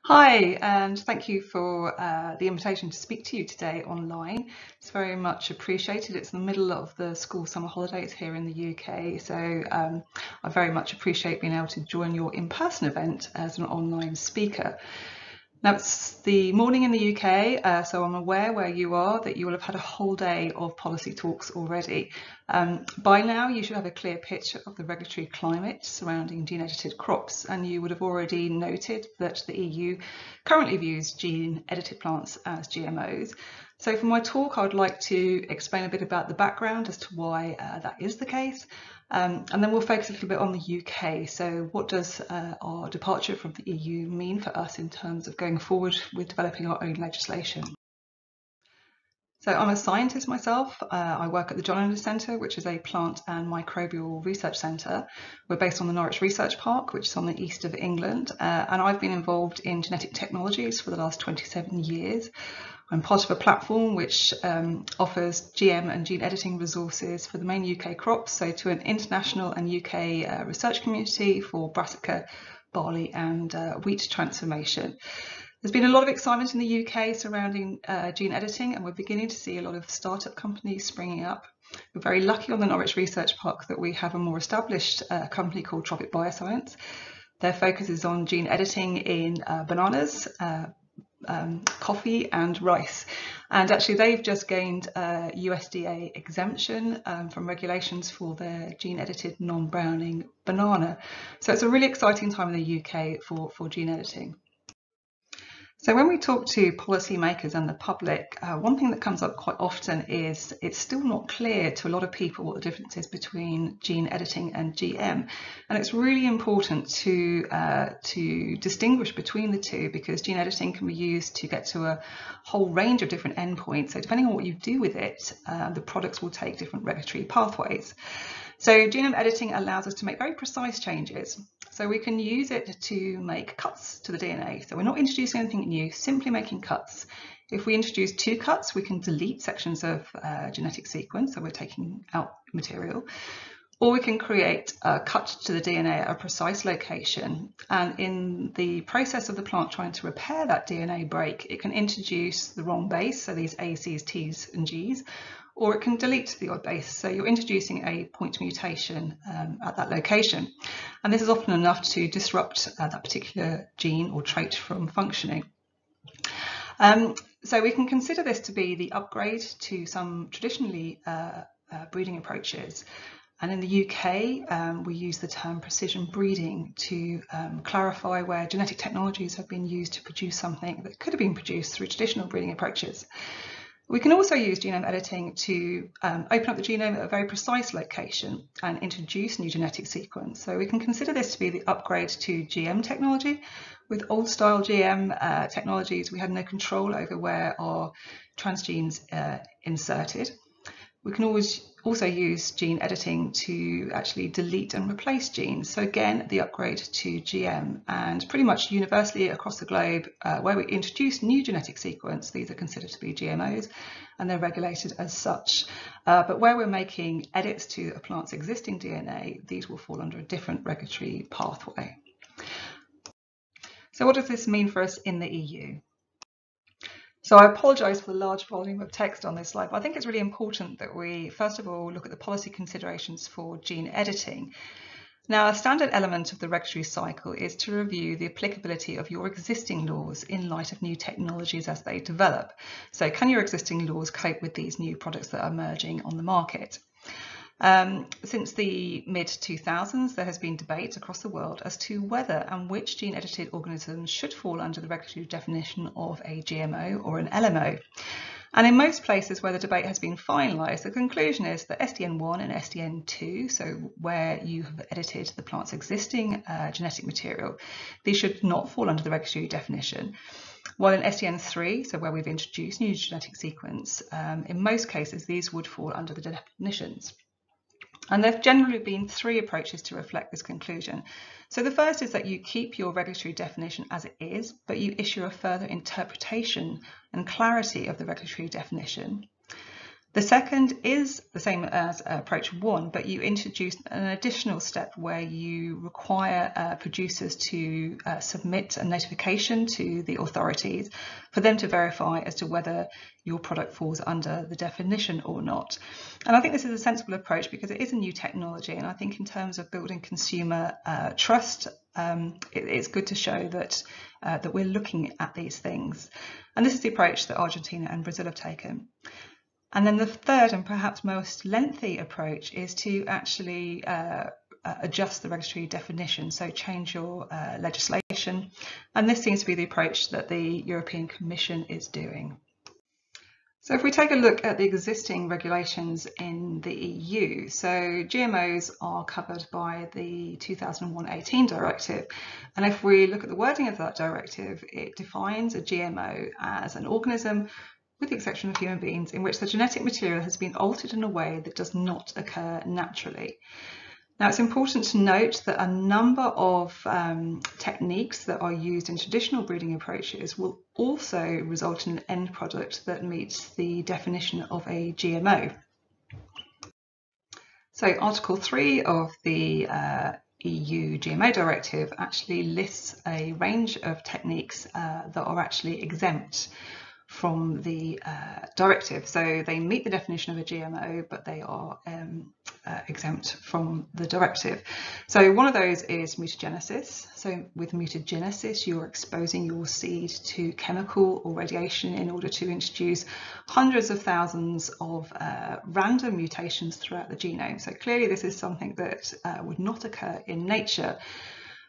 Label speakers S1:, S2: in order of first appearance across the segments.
S1: Hi, and thank you for the invitation to speak to you today online. It's very much appreciated. It's the middle of the school summer holidays here in the UK, so I very much appreciate being able to join your in-person event as an online speaker. Now it's the morning in the UK, so I'm aware where you are that you will have had a whole day of policy talks already. By now you should have a clear picture of the regulatory climate surrounding gene-edited crops, and you would have already noted that the EU currently views gene-edited plants as GMOs. So for my talk, I would like to explain a bit about the background as to why that is the case. And then we'll focus a little bit on the UK. So what does our departure from the EU mean for us in terms of going forward with developing our own legislation? So I'm a scientist myself. I work at the John Innes Centre, which is a plant and microbial research centre. We're based on the Norwich Research Park, which is on the east of England. And I've been involved in genetic technologies for the last 27 years. I'm part of a platform which offers GM and gene editing resources for the main UK crops, so to an international and UK research community for brassica, barley and wheat transformation. There's been a lot of excitement in the UK surrounding gene editing, and we're beginning to see a lot of startup companies springing up. We're very lucky on the Norwich Research Park that we have a more established company called Tropic Bioscience. Their focus is on gene editing in bananas, coffee and rice, and actually they've just gained USDA exemption from regulations for their gene edited non-browning banana. So it's a really exciting time in the UK for gene editing. So when we talk to policymakers and the public, one thing that comes up quite often is it's still not clear to a lot of people what the difference is between gene editing and GM. And it's really important to distinguish between the two, because gene editing can be used to get to a whole range of different endpoints. So depending on what you do with it, the products will take different regulatory pathways. So genome editing allows us to make very precise changes. So we can use it to make cuts to the DNA. So we're not introducing anything new, simply making cuts. If we introduce two cuts, we can delete sections of genetic sequence, so we're taking out material. Or we can create a cut to the DNA at a precise location. And in the process of the plant trying to repair that DNA break, it can introduce the wrong base, so these A, Cs, Ts and Gs, or it can delete the odd base. So you're introducing a point mutation at that location. And this is often enough to disrupt that particular gene or trait from functioning. So we can consider this to be the upgrade to some traditionally breeding approaches. And in the UK, we use the term precision breeding to clarify where genetic technologies have been used to produce something that could have been produced through traditional breeding approaches. We can also use genome editing to open up the genome at a very precise location and introduce new genetic sequence. So we can consider this to be the upgrade to GM technology. With old style GM technologies, we had no control over where our transgenes inserted. We can always also use gene editing to actually delete and replace genes. So again, the upgrade to GM, and pretty much universally across the globe, where we introduce new genetic sequence, these are considered to be GMOs and they're regulated as such. But where we're making edits to a plant's existing DNA, these will fall under a different regulatory pathway. So what does this mean for us in the EU? So I apologise for the large volume of text on this slide, but I think it's really important that we first of all look at the policy considerations for gene editing. Now, a standard element of the regulatory cycle is to review the applicability of your existing laws in light of new technologies as they develop. So can your existing laws cope with these new products that are emerging on the market? Since the mid-2000s, there has been debate across the world as to whether and which gene-edited organisms should fall under the regulatory definition of a GMO or an LMO. And in most places where the debate has been finalised, the conclusion is that SDN1 and SDN2, so where you have edited the plant's existing genetic material, these should not fall under the regulatory definition. While in SDN3, so where we've introduced new genetic sequence, in most cases these would fall under the definitions. And there have generally been three approaches to reflect this conclusion. So the first is that you keep your regulatory definition as it is, but you issue a further interpretation and clarity of the regulatory definition. The second is the same as approach 1, but you introduce an additional step where you require producers to submit a notification to the authorities for them to verify as to whether your product falls under the definition or not. And I think this is a sensible approach because it is a new technology, and I think in terms of building consumer trust, it's good to show that that we're looking at these things. And this is the approach that Argentina and Brazil have taken. And then the third and perhaps most lengthy approach is to actually adjust the regulatory definition, so change your legislation. And this seems to be the approach that the European Commission is doing. So if we take a look at the existing regulations in the EU, so GMOs are covered by the 2001/18 directive. And if we look at the wording of that directive, it defines a GMO as an organism, with the exception of human beings, in which the genetic material has been altered in a way that does not occur naturally. Now, it's important to note that a number of techniques that are used in traditional breeding approaches will also result in an end product that meets the definition of a GMO. So Article 3 of the EU GMO directive actually lists a range of techniques that are actually exempt from the directive. So they meet the definition of a GMO, but they are exempt from the directive. So one of those is mutagenesis. So with mutagenesis, you're exposing your seed to chemical or radiation in order to introduce hundreds of thousands of random mutations throughout the genome. So clearly this is something that would not occur in nature.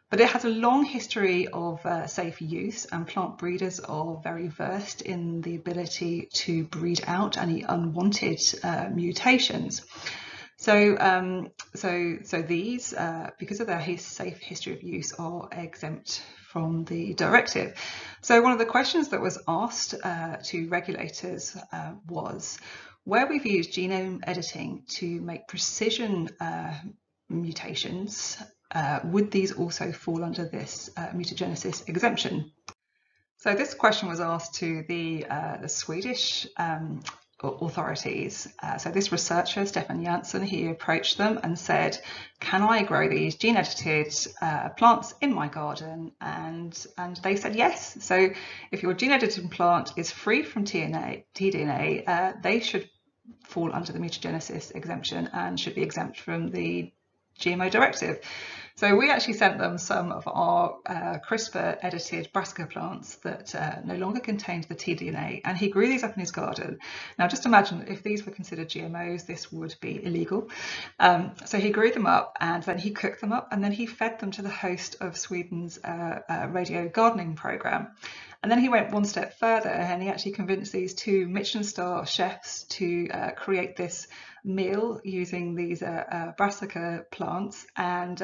S1: But it has a long history of safe use, and plant breeders are very versed in the ability to breed out any unwanted mutations. So these, because of their safe history of use, are exempt from the directive. So one of the questions that was asked to regulators was, where we've used genome editing to make precision mutations, would these also fall under this mutagenesis exemption? So this question was asked to the Swedish authorities. So this researcher, Stefan Jansson, he approached them and said, can I grow these gene-edited plants in my garden? And they said yes. So if your gene-edited plant is free from tDNA, they should fall under the mutagenesis exemption and should be exempt from the GMO directive. So we actually sent them some of our CRISPR edited brassica plants that no longer contained the tDNA, and he grew these up in his garden. Now just imagine if these were considered GMOs, this would be illegal. So he grew them up and then he cooked them up and then he fed them to the host of Sweden's radio gardening program. And then he went one step further and he actually convinced these two Michelin star chefs to create this meal using these brassica plants, and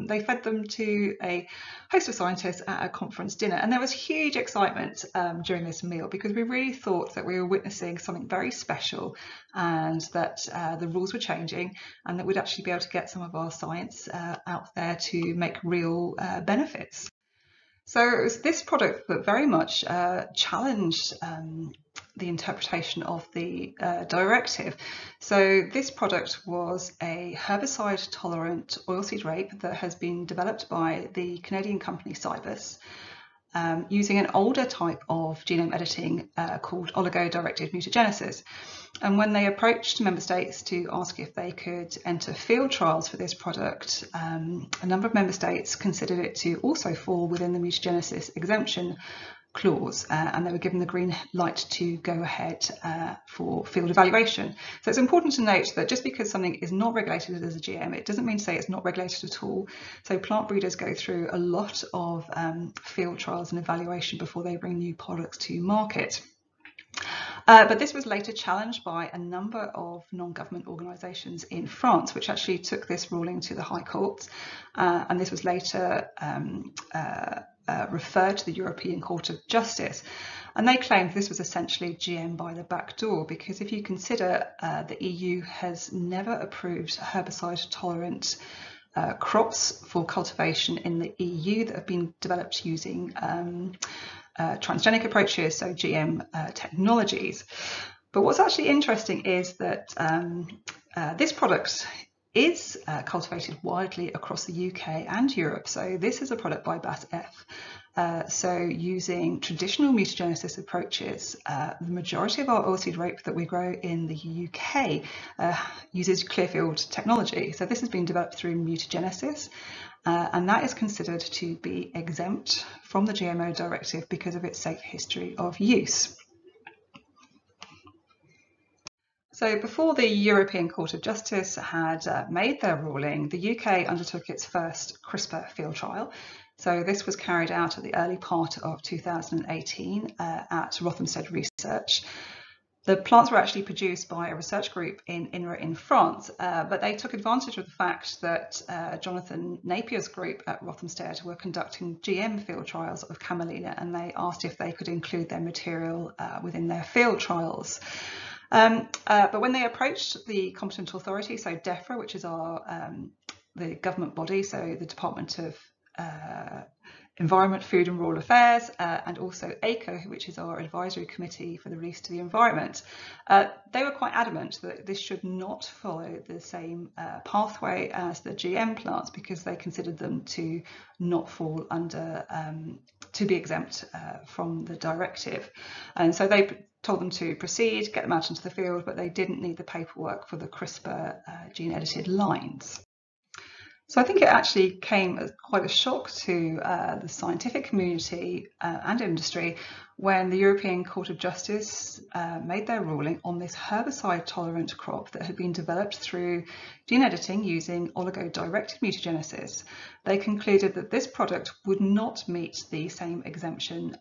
S1: they fed them to a host of scientists at a conference dinner. And there was huge excitement during this meal because we really thought that we were witnessing something very special, and that the rules were changing and that we'd actually be able to get some of our science out there to make real benefits. So it was this product that very much challenged the interpretation of the directive. So this product was a herbicide tolerant oilseed rape that has been developed by the Canadian company Cybus, using an older type of genome editing called oligo-directed mutagenesis. And when they approached member states to ask if they could enter field trials for this product, a number of member states considered it to also fall within the mutagenesis exemption clause, and they were given the green light to go ahead for field evaluation. So it's important to note that just because something is not regulated as a GM, it doesn't mean to say it's not regulated at all. So plant breeders go through a lot of field trials and evaluation before they bring new products to market. But this was later challenged by a number of non-government organisations in France, which actually took this ruling to the High Court, and this was later referred to the European Court of Justice. And they claimed this was essentially GM by the back door, because if you consider the EU has never approved herbicide-tolerant crops for cultivation in the EU that have been developed using transgenic approaches, so GM technologies. But what's actually interesting is that this product is cultivated widely across the UK and Europe. So this is a product by BASF. So using traditional mutagenesis approaches, the majority of our oilseed rape that we grow in the UK uses Clearfield technology. So this has been developed through mutagenesis, and that is considered to be exempt from the GMO directive because of its safe history of use. So before the European Court of Justice had made their ruling, the UK undertook its first Crispr field trial. So this was carried out at the early part of 2018 at Rothamsted Research. The plants were actually produced by a research group in INRA in France, but they took advantage of the fact that Jonathan Napier's group at Rothamsted were conducting GM field trials of camelina, and they asked if they could include their material within their field trials. But when they approached the competent authority, so DEFRA, which is the government body, so the Department of Environment, Food and Rural Affairs, and also ACO, which is our advisory committee for the release to the environment, they were quite adamant that this should not follow the same pathway as the GM plants, because they considered them to not fall under, to be exempt from the directive. And so they told them to proceed, get them out into the field, but they didn't need the paperwork for the CRISPR gene edited lines. So I think it actually came as quite a shock to the scientific community and industry when the European Court of Justice made their ruling on this herbicide-tolerant crop that had been developed through gene editing using oligo-directed mutagenesis. They concluded that this product would not meet the same exemption,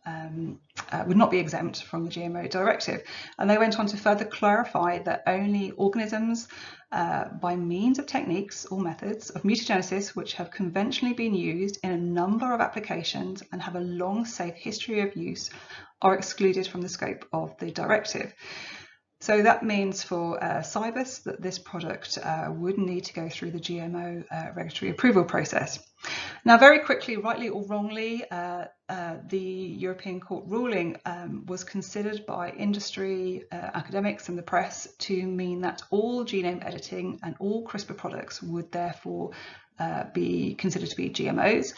S1: would not be exempt from the GMO directive. And they went on to further clarify that only organisms by means of techniques or methods of mutagenesis which have conventionally been used in a number of applications and have a long safe history of use are excluded from the scope of the directive. So that means for Cibus that this product would need to go through the GMO regulatory approval process. Now, very quickly, rightly or wrongly, the European Court ruling was considered by industry, academics and the press to mean that all genome editing and all CRISPR products would therefore be considered to be GMOs.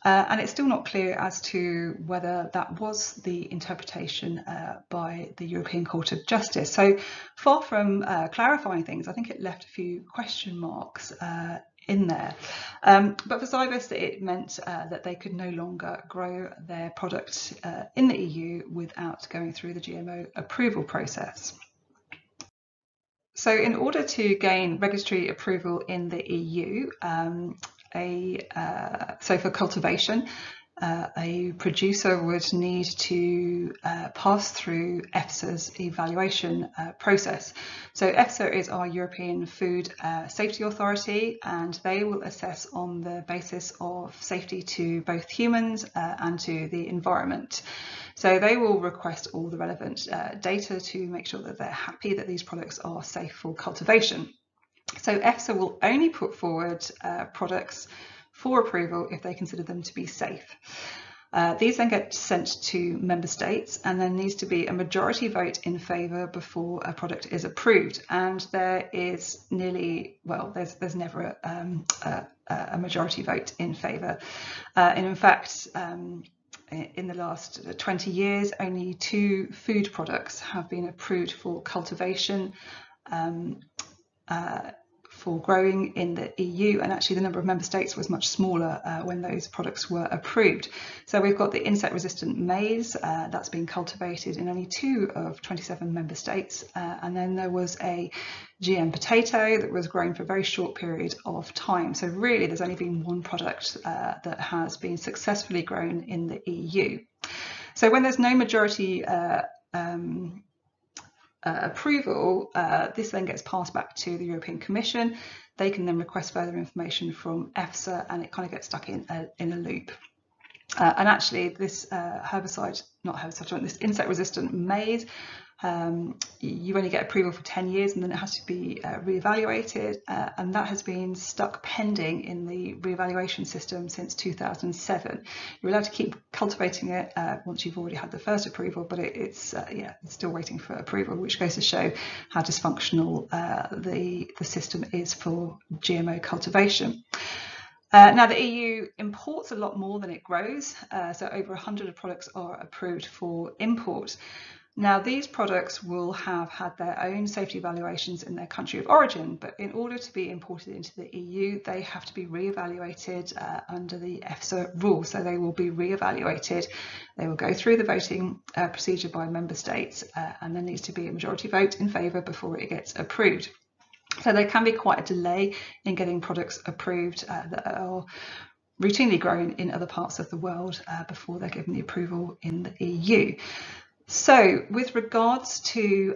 S1: And it's still not clear as to whether that was the interpretation by the European Court of Justice. So far from clarifying things, I think it left a few question marks in there. But for Cibus, it meant that they could no longer grow their product in the EU without going through the GMO approval process. So in order to gain regulatory approval in the EU, so for cultivation, a producer would need to pass through EFSA's evaluation process. So EFSA is our European Food Safety Authority, and they will assess on the basis of safety to both humans and to the environment. So they will request all the relevant data to make sure that they're happy that these products are safe for cultivation. So EFSA will only put forward products for approval if they consider them to be safe. These then get sent to member states, and there needs to be a majority vote in favour before a product is approved. And there is nearly, well, there's never a majority vote in favour. And in fact, in the last 20 years, only 2 food products have been approved for cultivation for growing in the EU, and actually the number of member states was much smaller when those products were approved. So we've got the insect-resistant maize that's been cultivated in only 2 of 27 member states, and then there was a GM potato that was grown for a very short period of time. So really there's only been 1 product that has been successfully grown in the EU. So when there's no majority approval, this then gets passed back to the European Commission. They can then request further information from EFSA, and it kind of gets stuck in a loop. And actually this this insect-resistant maize you only get approval for 10 years and then it has to be re-evaluated, and that has been stuck pending in the re-evaluation system since 2007. You're allowed to keep cultivating it once you've already had the first approval, but it's still waiting for approval, which goes to show how dysfunctional the system is for GMO cultivation. Now, the EU imports a lot more than it grows, so over 100 products are approved for import. Now, these products will have had their own safety evaluations in their country of origin, but in order to be imported into the EU, they have to be re-evaluated under the EFSA rules. So they will be re-evaluated. They will go through the voting procedure by member states, and there needs to be a majority vote in favour before it gets approved. So there can be quite a delay in getting products approved that are routinely grown in other parts of the world before they're given the approval in the EU. So with regards to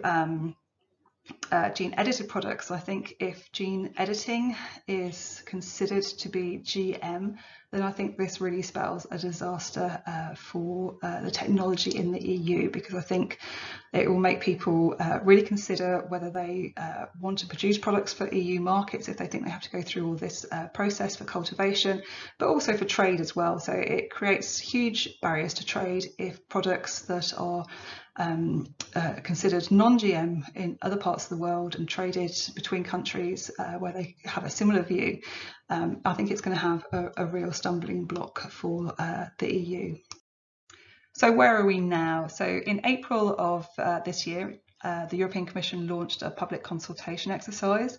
S1: gene edited products, I think if gene editing is considered to be GM, then I think this really spells a disaster for the technology in the EU, because I think it will make people really consider whether they want to produce products for EU markets if they think they have to go through all this process for cultivation, but also for trade as well. So it creates huge barriers to trade if products that are considered non-GM in other parts of the world and traded between countries where they have a similar view. I think it's going to have a real stumbling block for the EU. So where are we now? So in April of this year, the European Commission launched a public consultation exercise.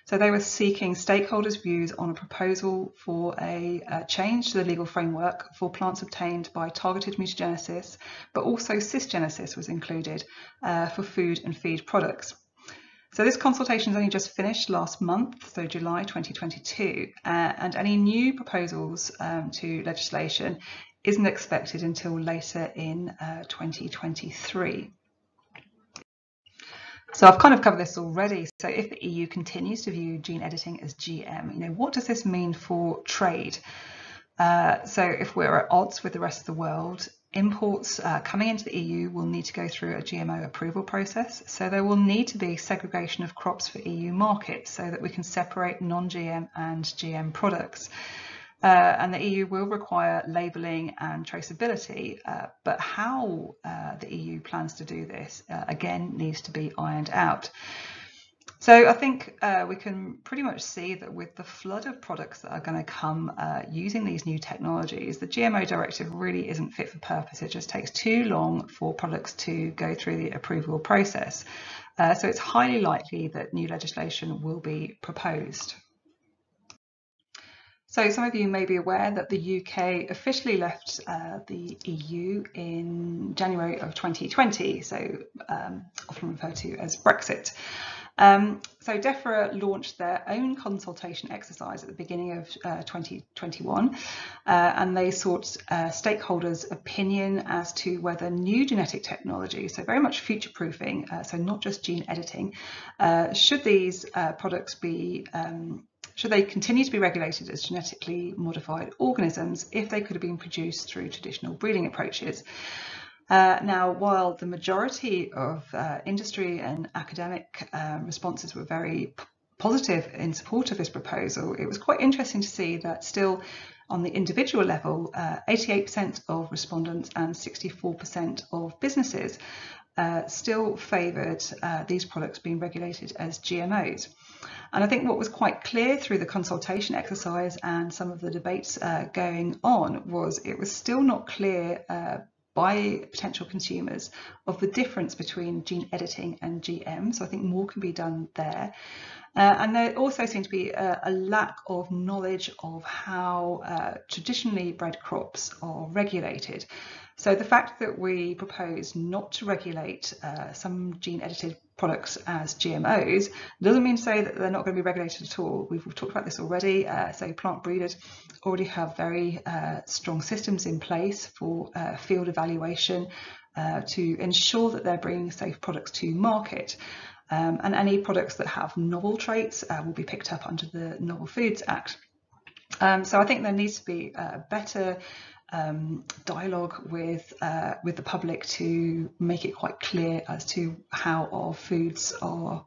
S1: So they were seeking stakeholders' views on a proposal for a change to the legal framework for plants obtained by targeted mutagenesis, but also cisgenesis was included for food and feed products. So this consultation has only just finished last month, so July 2022, and any new proposals to legislation isn't expected until later in 2023. So I've kind of covered this already. So if the EU continues to view gene editing as GM, what does this mean for trade? So if we're at odds with the rest of the world, imports coming into the EU will need to go through a GMO approval process. So there will need to be segregation of crops for EU markets so that we can separate non-GM and GM products. And the EU will require labelling and traceability, but how the EU plans to do this, again, needs to be ironed out. So I think we can pretty much see that with the flood of products that are going to come using these new technologies, the GMO directive really isn't fit for purpose. It just takes too long for products to go through the approval process. So it's highly likely that new legislation will be proposed. So some of you may be aware that the UK officially left the EU in January of 2020, so often referred to as Brexit. So DEFRA launched their own consultation exercise at the beginning of 2021, and they sought stakeholders' opinion as to whether new genetic technology, so very much future-proofing, so not just gene editing, should these products be should they continue to be regulated as genetically modified organisms if they could have been produced through traditional breeding approaches? Now, while the majority of industry and academic responses were very positive in support of this proposal, it was quite interesting to see that still on the individual level, 88% of respondents and 64% of businesses still favoured these products being regulated as GMOs. And I think what was quite clear through the consultation exercise and some of the debates going on was it was still not clear by potential consumers of the difference between gene editing and GM. So I think more can be done there. And there also seemed to be a lack of knowledge of how traditionally bred crops are regulated. So the fact that we propose not to regulate some gene edited products as GMOs doesn't mean to say that they're not going to be regulated at all. We've talked about this already. So plant breeders already have very strong systems in place for field evaluation to ensure that they're bringing safe products to market. And any products that have novel traits will be picked up under the Novel Foods Act. So I think there needs to be better dialogue with the public to make it quite clear as to how our foods are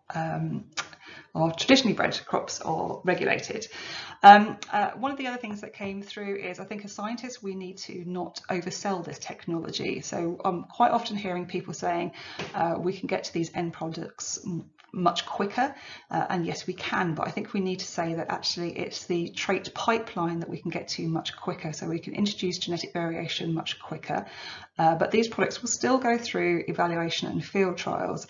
S1: traditionally bred crops are regulated. One of the other things that came through is, I think as scientists we need to not oversell this technology. So I'm quite often hearing people saying we can get to these end products much quicker, and yes we can, but I think we need to say that actually it's the trait pipeline that we can get to much quicker, so we can introduce genetic variation much quicker, but these products will still go through evaluation and field trials.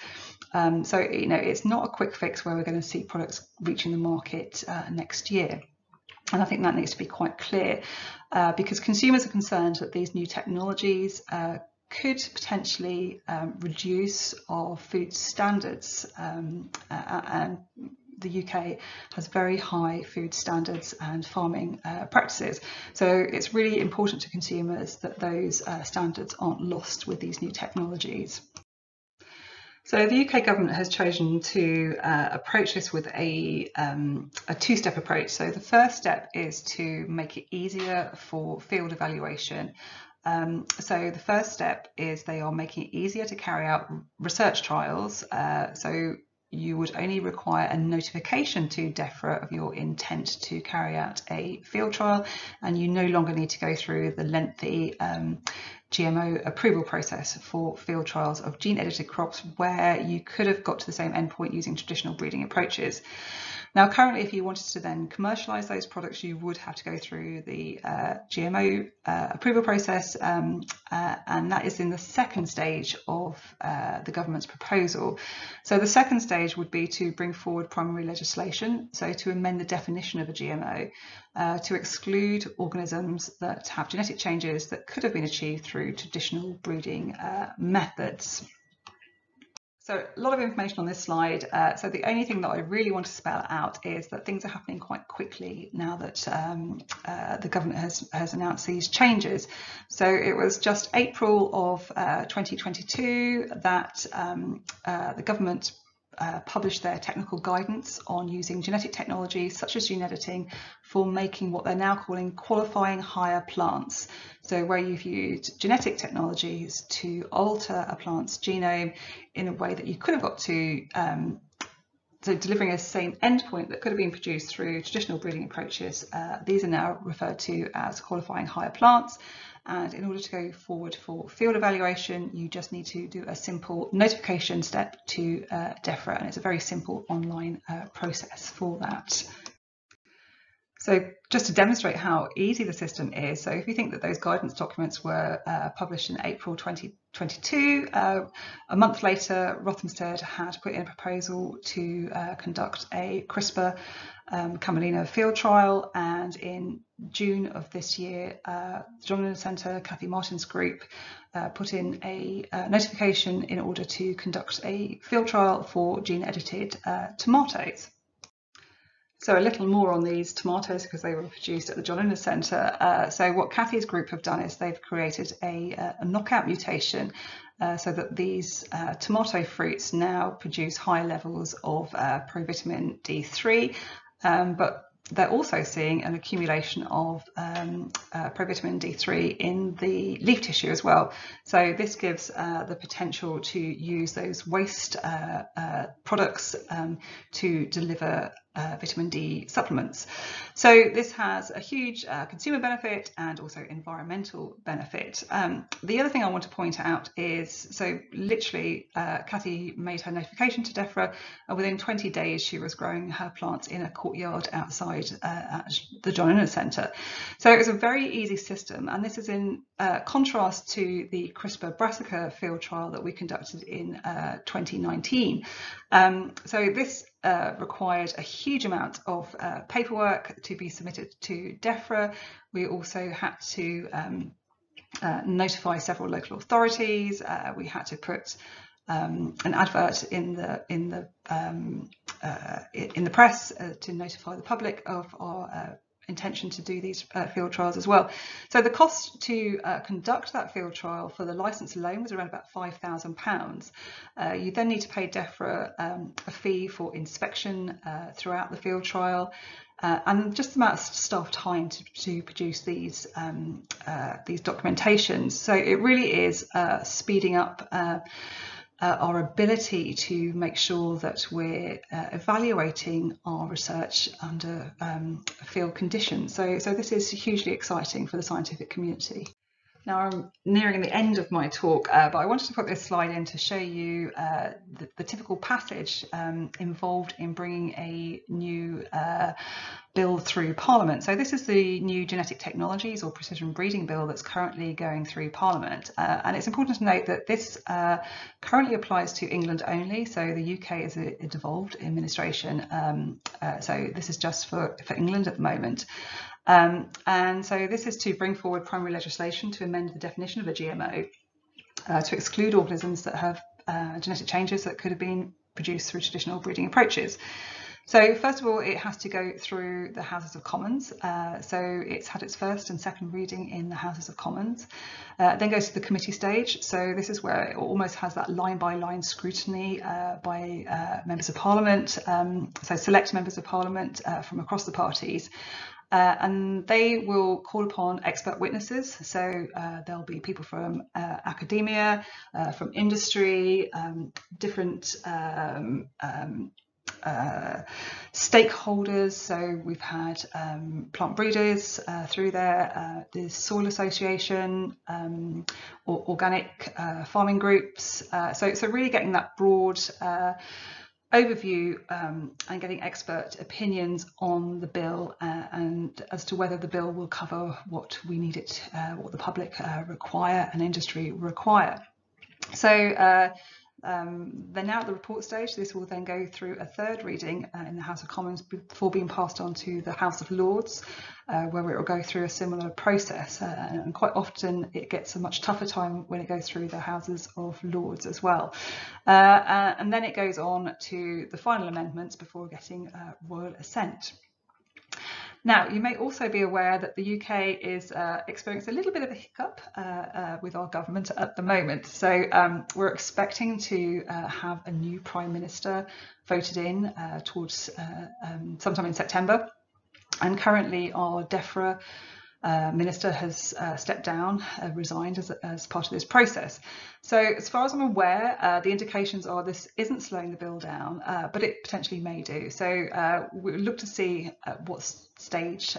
S1: So you know, it's not a quick fix where we're going to see products reaching the market next year. And I think that needs to be quite clear, because consumers are concerned that these new technologies could potentially reduce our food standards, and the UK has very high food standards and farming practices. So it's really important to consumers that those standards aren't lost with these new technologies. So the UK government has chosen to approach this with a two-step approach. So the first step is to make it easier for field evaluation. So the first step is they are making it easier to carry out research trials. So you would only require a notification to DEFRA of your intent to carry out a field trial, and you no longer need to go through the lengthy GMO approval process for field trials of gene-edited crops where you could have got to the same endpoint using traditional breeding approaches. Now, currently, if you wanted to then commercialise those products, you would have to go through the GMO approval process, and that is in the second stage of the government's proposal. So the second stage would be to bring forward primary legislation, so to amend the definition of a GMO, to exclude organisms that have genetic changes that could have been achieved through traditional breeding methods. So a lot of information on this slide. So the only thing that I really want to spell out is that things are happening quite quickly now that the government has announced these changes. So it was just April of 2022 that the government published their technical guidance on using genetic technologies such as gene editing for making what they're now calling qualifying higher plants. So where you've used genetic technologies to alter a plant's genome in a way that you could have got to, so delivering a same endpoint that could have been produced through traditional breeding approaches. These are now referred to as qualifying higher plants. And in order to go forward for field evaluation, you just need to do a simple notification step to DEFRA, and it's a very simple online process for that. So just to demonstrate how easy the system is, so if you think that those guidance documents were published in April 2022, a month later Rothamsted had put in a proposal to conduct a Crispr camelina field trial, and in June of this year, the John Lennon Centre, Kathy Martin's group, put in a notification in order to conduct a field trial for gene-edited tomatoes. So a little more on these tomatoes because they were produced at the John Lennon Centre. So what Kathy's group have done is they've created a knockout mutation so that these tomato fruits now produce high levels of provitamin D3, but they're also seeing an accumulation of provitamin D3 in the leaf tissue as well. So this gives the potential to use those waste products to deliver vitamin D supplements. So this has a huge consumer benefit and also environmental benefit. The other thing I want to point out is, so literally Kathy made her notification to DEFRA, and within 20 days she was growing her plants in a courtyard outside at the John Lennon Centre. So it was a very easy system, and this is in contrast to the Crispr brassica field trial that we conducted in 2019. So this required a huge amount of paperwork to be submitted to DEFRA. We also had to notify several local authorities. We had to put an advert in the press to notify the public of our intention to do these field trials as well. So the cost to conduct that field trial for the licence alone was around about £5,000. You then need to pay DEFRA a fee for inspection throughout the field trial, and just the amount of staff time to produce these documentations. So it really is speeding up our ability to make sure that we're evaluating our research under field conditions. So this is hugely exciting for the scientific community. Now I'm nearing the end of my talk, but I wanted to put this slide in to show you the typical passage involved in bringing a new bill through Parliament. So this is the new genetic technologies or precision breeding bill that's currently going through Parliament, and it's important to note that this currently applies to England only. So the UK is a devolved administration, so this is just for England at the moment. And so this is to bring forward primary legislation to amend the definition of a GMO to exclude organisms that have genetic changes that could have been produced through traditional breeding approaches. So first of all, it has to go through the Houses of Commons. So it's had its first and second reading in the Houses of Commons, then goes to the committee stage. So this is where it almost has that line-by-line scrutiny by members of Parliament, so select members of Parliament from across the parties. And they will call upon expert witnesses. So there'll be people from academia, from industry, different stakeholders. So we've had plant breeders through there, the Soil Association, or organic farming groups. So really getting that broad overview and getting expert opinions on the bill and as to whether the bill will cover what we need it, what the public require and industry require. So they're now at the report stage. This will then go through a third reading in the House of Commons before being passed on to the House of Lords, where it will go through a similar process. And quite often it gets a much tougher time when it goes through the Houses of Lords as well. And then it goes on to the final amendments before getting royal assent. Now, you may also be aware that the UK is experiencing a little bit of a hiccup with our government at the moment. So we're expecting to have a new Prime Minister voted in towards sometime in September. And currently our DEFRA Minister has stepped down, resigned as part of this process. So as far as I'm aware, the indications are this isn't slowing the bill down, but it potentially may do. So we'll look to see at what stage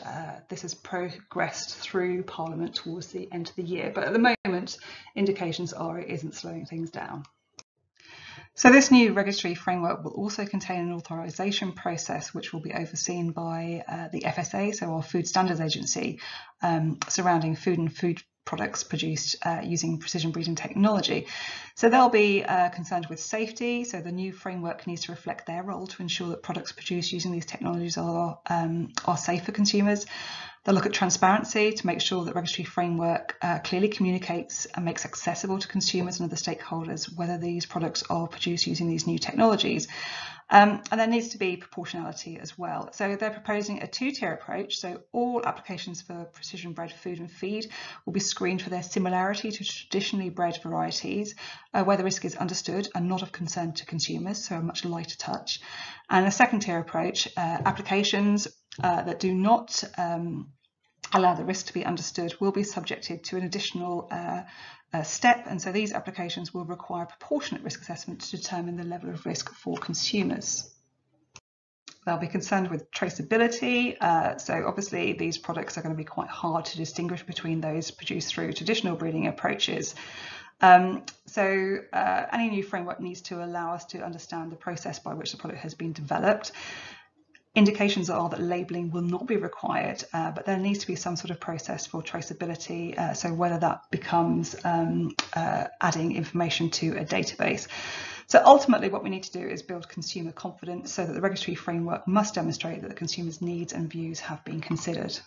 S1: this has progressed through Parliament towards the end of the year. But at the moment, indications are it isn't slowing things down. So this new regulatory framework will also contain an authorisation process which will be overseen by the FSA, so our Food Standards Agency, surrounding food and food products produced using precision breeding technology. So they'll be concerned with safety, so the new framework needs to reflect their role to ensure that products produced using these technologies are safe for consumers. They'll look at transparency to make sure that regulatory framework clearly communicates and makes accessible to consumers and other stakeholders whether these products are produced using these new technologies. And there needs to be proportionality as well. So they're proposing a two-tier approach. So all applications for precision bred food and feed will be screened for their similarity to traditionally bred varieties, where the risk is understood and not of concern to consumers, so a much lighter touch. And a second-tier approach, applications that do not allow the risk to be understood will be subjected to an additional step, and so these applications will require proportionate risk assessment to determine the level of risk for consumers. They'll be concerned with traceability, so obviously these products are going to be quite hard to distinguish between those produced through traditional breeding approaches. So any new framework needs to allow us to understand the process by which the product has been developed. Indications are that labelling will not be required, but there needs to be some sort of process for traceability, so whether that becomes adding information to a database. So ultimately what we need to do is build consumer confidence so that the regulatory framework must demonstrate that the consumer's needs and views have been considered.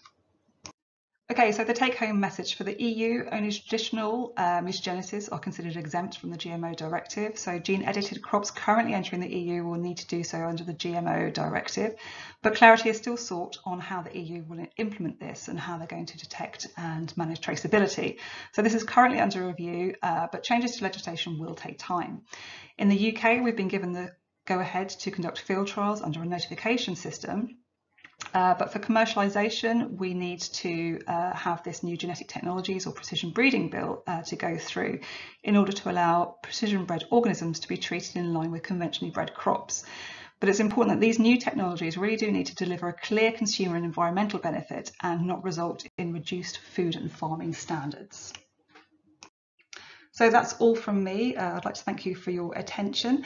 S1: Okay, so the take-home message for the EU, only traditional mutagenesis are considered exempt from the GMO directive. So gene-edited crops currently entering the EU will need to do so under the GMO directive. But clarity is still sought on how the EU will implement this and how they're going to detect and manage traceability. So this is currently under review, but changes to legislation will take time. In the UK, we've been given the go-ahead to conduct field trials under a notification system. But for commercialisation, we need to have this new genetic technologies or precision breeding bill to go through in order to allow precision bred organisms to be treated in line with conventionally bred crops. But it's important that these new technologies really do need to deliver a clear consumer and environmental benefit and not result in reduced food and farming standards. So that's all from me. I'd like to thank you for your attention.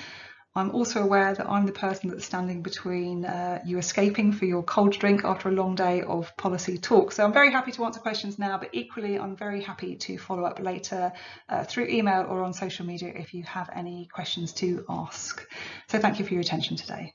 S1: I'm also aware that I'm the person that's standing between you escaping for your cold drink after a long day of policy talk. So I'm very happy to answer questions now, but equally I'm very happy to follow up later through email or on social media if you have any questions to ask. So thank you for your attention today.